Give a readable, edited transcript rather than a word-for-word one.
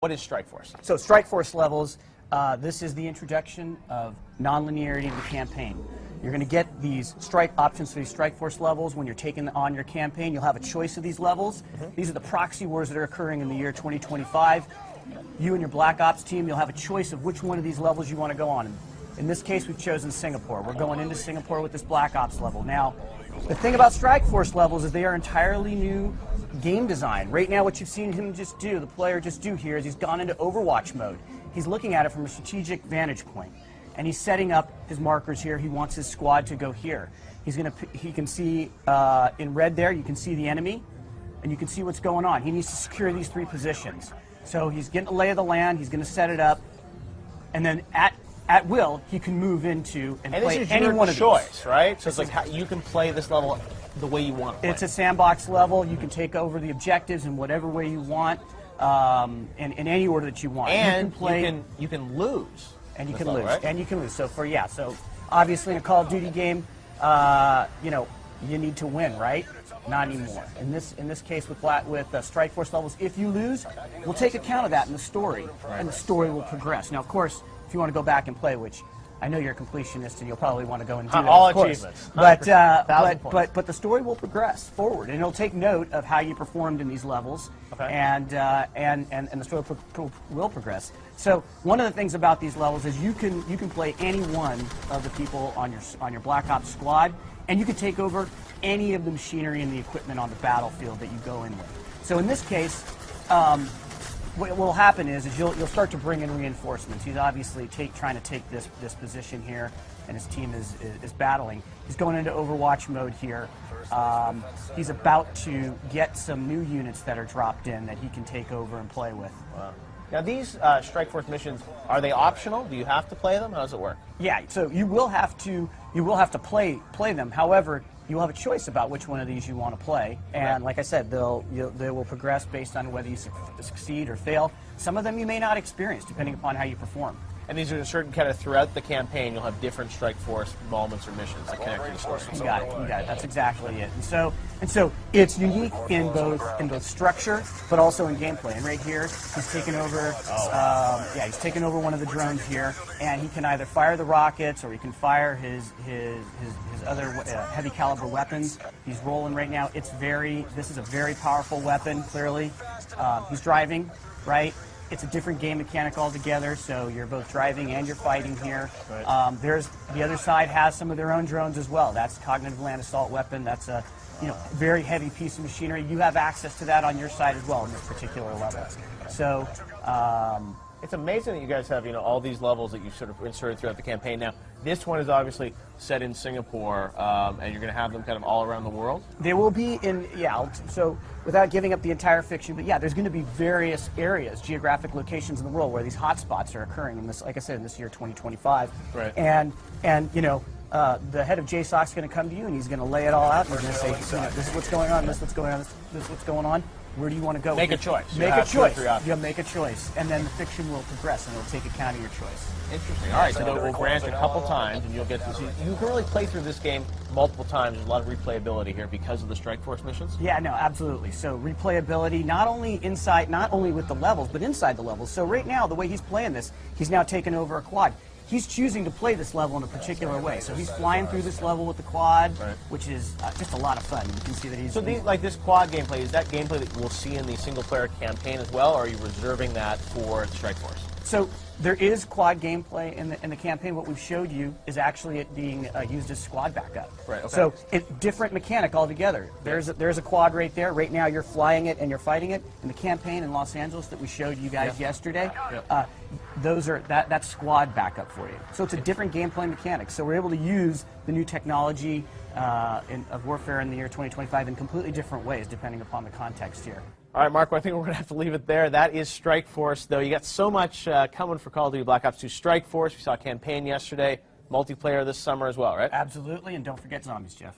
What is Strike Force? So Strike Force levels, this is the introduction of non-linearity to the campaign. You're going to get these strike options for these Strike Force levels when you're taking on your campaign. You'll have a choice of these levels. These are the proxy wars that are occurring in the year 2025. You and your Black Ops team, you'll have a choice of which one of these levels you want to go on. In this case, we've chosen Singapore. We're going into Singapore with this Black Ops level. Now, the thing about Strike Force levels is they are entirely new game design. Right now, what you've seen him just do, the player just do here, is he's gone into Overwatch mode. He's looking at it from a strategic vantage point, and he's setting up his markers here. He wants his squad to go here. He can see in red there, you can see the enemy, and you can see what's going on. He needs to secure these 3 positions. So he's getting the lay of the land. He's going to set it up, and then at will, he can move into and play any one of these. Choice, right? So it's like how you can play this level the way you want to play. It's a sandbox level. You can take over the objectives in whatever way you want, in any order that you want. And you can play, you can lose. And you can lose. Right? And you can lose. So so obviously in a Call of Duty game, you need to win, right? Not anymore. In this case with Strike Force levels, if you lose, we'll take account of that in the story, and the story will progress. Now, of course, if you want to go back and play, which I know you're a completionist and you'll probably want to go and do that, all of course. achievements. But the story will progress forward, and it'll take note of how you performed in these levels, and the story will progress. So one of the things about these levels is you can play any one of the people on your Black Ops squad, and you can take over any of the machinery and the equipment on the battlefield that you go in with. So in this case, what will happen is you'll start to bring in reinforcements. He's obviously trying to take this position here, and his team is battling. He's going into Overwatch mode here. He's about to get some new units that are dropped in that he can take over and play with. Wow. Now these Strike Force missions, are they optional? Do you have to play them? How does it work? Yeah, so you will have to play them. However, you will have a choice about which one of these you want to play, and like I said, they will progress based on whether you succeed or fail. Some of them you may not experience, depending upon how you perform. And these are certain kind of throughout the campaign, you'll have different Strike Force moments or missions that connect to the story. You got it. That's exactly it. And so it's unique in both structure, but also in gameplay. And right here, he's taken over. He's taken over one of the drones here, and he can either fire the rockets or he can fire his other heavy caliber weapons. He's rolling right now. This is a very powerful weapon. Clearly, he's driving, right? It's a different game mechanic altogether, so you're both driving and you're fighting here. Right. The other side has some of their own drones as well. That's cognitive land assault weapon. That's a very heavy piece of machinery. You have access to that on your side as well in this particular level. So it's amazing that you guys have all these levels that you've sort of inserted throughout the campaign. Now, this one is obviously set in Singapore, and you're going to have them kind of all around the world? They will be so without giving up the entire fiction, but there's going to be various areas, geographic locations in the world where these hotspots are occurring in this, like I said, in this year 2025. Right. And the head of JSOC is going to come to you and he's going to lay it all out and he's going to say, this is what's going on, this is what's going on, this is what's going on. Where do you want to go? Make a choice. Make a choice. You'll make a choice, and then the fiction will progress, and it'll take account of your choice. Interesting. All right, so we'll branch a couple times, and you'll get to see. You can really play through this game multiple times. There's a lot of replayability here because of the Strike Force missions. Yeah, no, absolutely. So replayability, not only with the levels, but inside the levels. So right now, the way he's playing this, he's now taken over a quad. He's choosing to play this level in a particular way. So he's flying through this level with the quad, which is just a lot of fun. You can see that he's... So this quad gameplay, is that gameplay that we'll see in the single-player campaign as well, or are you reserving that for Strike Force? So there is quad gameplay in the campaign. What we've showed you is actually it being used as squad backup. Right, okay. So it's different mechanic altogether. There's a quad right there. Right now you're flying it and you're fighting it. In the campaign in Los Angeles that we showed you guys yesterday, that's squad backup for you. So it's a different gameplay mechanic. So we're able to use the new technology of warfare in the year 2025 in completely different ways depending upon the context here. All right, Marco, I think we're going to have to leave it there. That is Strike Force, though. You got so much coming for Call of Duty Black Ops 2 Strike Force. We saw a campaign yesterday, multiplayer this summer as well, right? Absolutely, and don't forget zombies, Jeff.